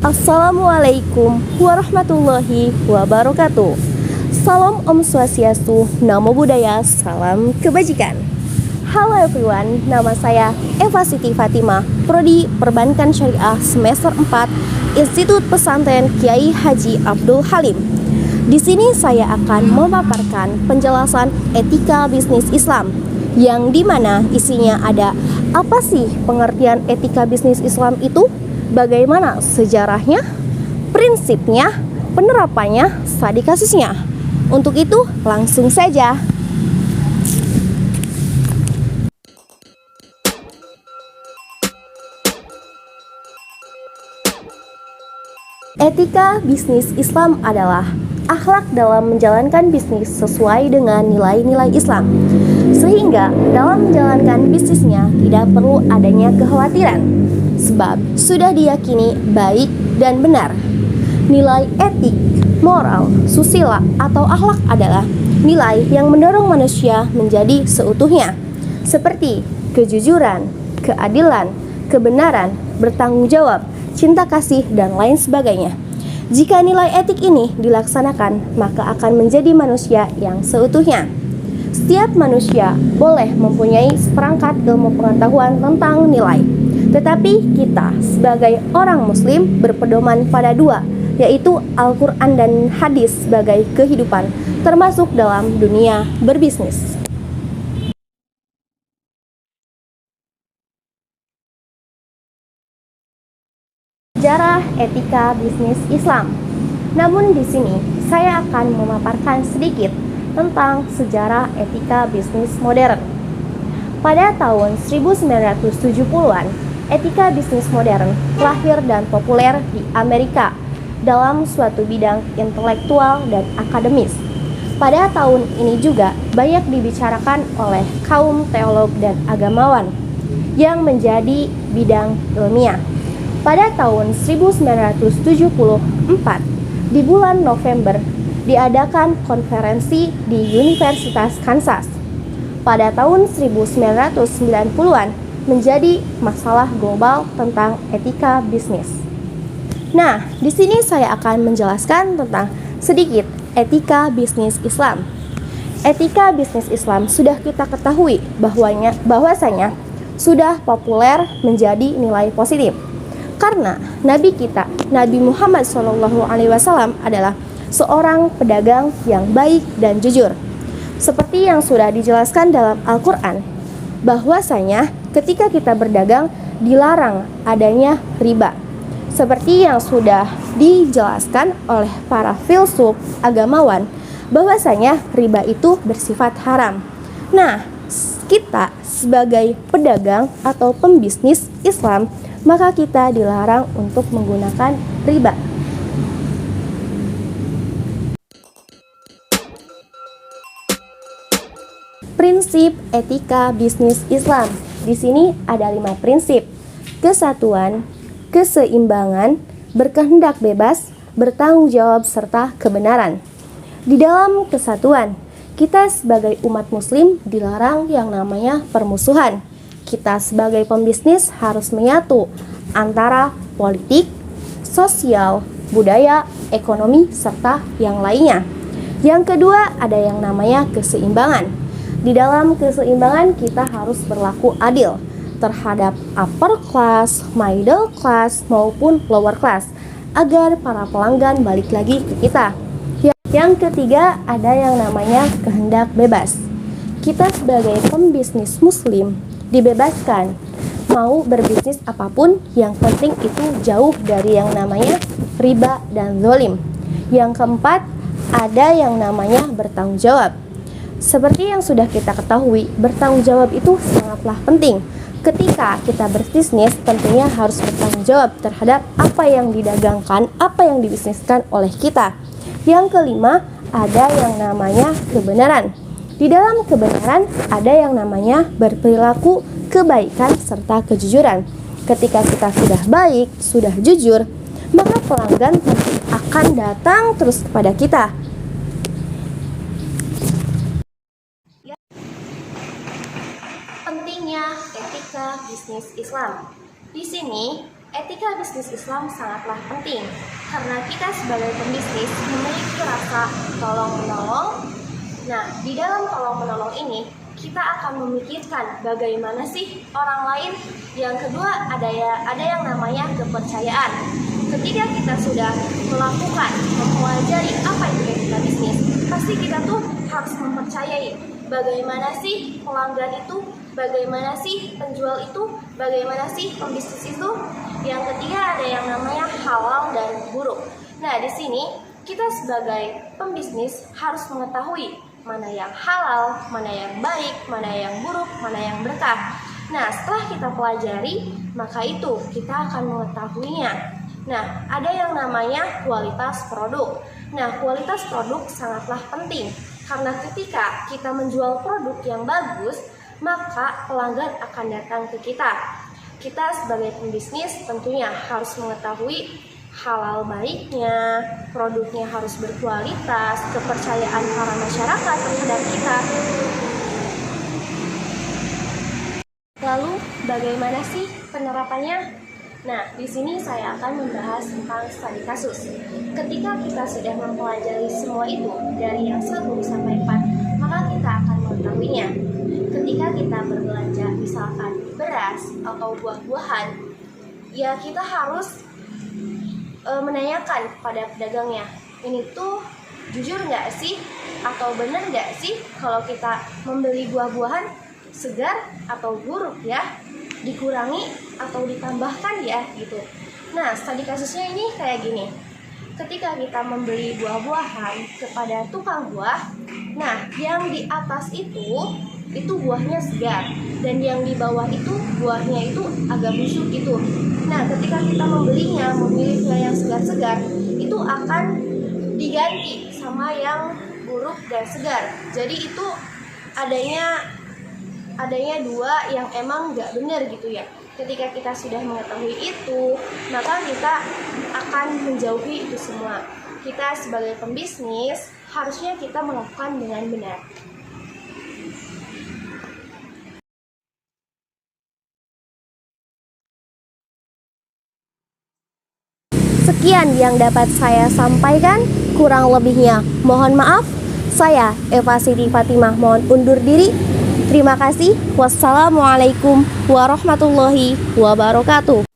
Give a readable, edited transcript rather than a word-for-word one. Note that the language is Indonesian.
Assalamualaikum warahmatullahi wabarakatuh. Salam Om Swastiastu, Namo Buddhaya, salam kebajikan. Halo everyone, nama saya Eva Siti Fatimah, Prodi Perbankan Syariah semester 4, Institut Pesantren Kiai Haji Abdul Halim. Di sini saya akan memaparkan penjelasan etika bisnis Islam, yang dimana isinya ada apa sih pengertian etika bisnis Islam itu, bagaimana sejarahnya, prinsipnya, penerapannya, studi kasusnya. Untuk itu langsung saja. Etika bisnis Islam adalah akhlak dalam menjalankan bisnis sesuai dengan nilai-nilai Islam, sehingga dalam menjalankan bisnisnya tidak perlu adanya kekhawatiran, sebab sudah diyakini baik dan benar. Nilai etik, moral, susila, atau akhlak adalah nilai yang mendorong manusia menjadi seutuhnya, seperti kejujuran, keadilan, kebenaran, bertanggung jawab, cinta kasih, dan lain sebagainya. Jika nilai etik ini dilaksanakan, maka akan menjadi manusia yang seutuhnya. Setiap manusia boleh mempunyai seperangkat ilmu pengetahuan tentang nilai, tetapi kita sebagai orang muslim berpedoman pada dua, yaitu Al-Quran dan hadis sebagai kehidupan, termasuk dalam dunia berbisnis. Sejarah etika bisnis Islam. Namun di sini saya akan memaparkan sedikit tentang sejarah etika bisnis modern. Pada tahun 1970-an, etika bisnis modern lahir dan populer di Amerika dalam suatu bidang intelektual dan akademis. Pada tahun ini juga banyak dibicarakan oleh kaum teolog dan agamawan yang menjadi bidang ilmiah. Pada tahun 1974, di bulan November, diadakan konferensi di Universitas Kansas. Pada tahun 1990-an, menjadi masalah global tentang etika bisnis. Nah, di sini saya akan menjelaskan tentang sedikit etika bisnis Islam. Etika bisnis Islam sudah kita ketahui bahwasanya sudah populer menjadi nilai positif. Karena Nabi kita, Nabi Muhammad SAW adalah seorang pedagang yang baik dan jujur. Seperti yang sudah dijelaskan dalam Al-Quran, bahwasanya ketika kita berdagang dilarang adanya riba. Seperti yang sudah dijelaskan oleh para filsuf agamawan, bahwasanya riba itu bersifat haram. Nah, kita sebagai pedagang atau pembisnis Islam, maka kita dilarang untuk menggunakan riba. Prinsip etika bisnis Islam. Di sini ada 5 prinsip: kesatuan, keseimbangan, berkehendak bebas, bertanggung jawab, serta kebenaran. Di dalam kesatuan, kita sebagai umat muslim dilarang yang namanya permusuhan. Kita sebagai pembisnis harus menyatu antara politik, sosial, budaya, ekonomi, serta yang lainnya. Yang kedua, ada yang namanya keseimbangan. Di dalam keseimbangan kita harus berlaku adil terhadap upper class, middle class, maupun lower class, agar para pelanggan balik lagi ke kita. Yang ketiga, ada yang namanya kehendak bebas. Kita sebagai pembisnis muslim dibebaskan mau berbisnis apapun, yang penting itu jauh dari yang namanya riba dan zalim. Yang keempat, ada yang namanya bertanggung jawab. Seperti yang sudah kita ketahui, bertanggung jawab itu sangatlah penting. Ketika kita berbisnis, tentunya harus bertanggung jawab terhadap apa yang didagangkan, apa yang dibisniskan oleh kita. Yang kelima, ada yang namanya kebenaran. Di dalam kebenaran ada yang namanya berperilaku kebaikan serta kejujuran. Ketika kita sudah baik, sudah jujur, maka pelanggan akan datang terus kepada kita. Pentingnya etika bisnis Islam. Di sini Etika bisnis Islam sangatlah penting karena kita sebagai pembisnis memiliki rasa tolong-menolong. Nah, di dalam tolong-menolong ini kita akan memikirkan bagaimana sih orang lain. Yang kedua, ada yang namanya kepercayaan. Ketika kita sudah melakukan, mempelajari apa itu etika bisnis, pasti kita tuh harus mempercayai bagaimana sih pelanggan itu, bagaimana sih penjual itu, bagaimana sih pembisnis itu. Yang ketiga, ada yang namanya halal dan buruk. Nah, di sini kita sebagai pembisnis harus mengetahui mana yang halal, mana yang baik, mana yang buruk, mana yang berkah. Nah, setelah kita pelajari, maka itu kita akan mengetahuinya. Nah, ada yang namanya kualitas produk. Nah, kualitas produk sangatlah penting karena ketika kita menjual produk yang bagus, maka pelanggan akan datang ke kita. Kita sebagai pembisnis tentunya harus mengetahui halal baiknya, produknya harus berkualitas, kepercayaan para masyarakat terhadap kita. Lalu, bagaimana sih penerapannya? Nah, di sini saya akan membahas tentang studi kasus. Ketika kita sudah mempelajari semua itu dari yang 1 sampai 4, maka kita akan mengetahuinya. Ketika kita berbelanja misalkan beras atau buah-buahan, ya kita harus menanyakan pada pedagangnya, ini tuh jujur nggak sih atau benar nggak sih kalau kita membeli buah-buahan segar atau buruk ya, dikurangi atau ditambahkan ya gitu. Nah, studi kasusnya ini kayak gini. Ketika kita membeli buah-buahan kepada tukang buah, nah yang di atas itu buahnya segar dan yang di bawah itu buahnya itu agak busuk gitu. Nah, ketika kita membelinya, memilihnya yang segar-segar, itu akan diganti sama yang buruk dan segar. Jadi itu adanya dua yang emang nggak benar gitu ya. Ketika kita sudah mengetahui itu, maka kita akan menjauhi itu semua. Kita sebagai pembisnis harusnya kita melakukan dengan benar. Sekian yang dapat saya sampaikan, kurang lebihnya mohon maaf. Saya Eva Siti Fatimah mohon undur diri. Terima kasih. Wassalamualaikum warahmatullahi wabarakatuh.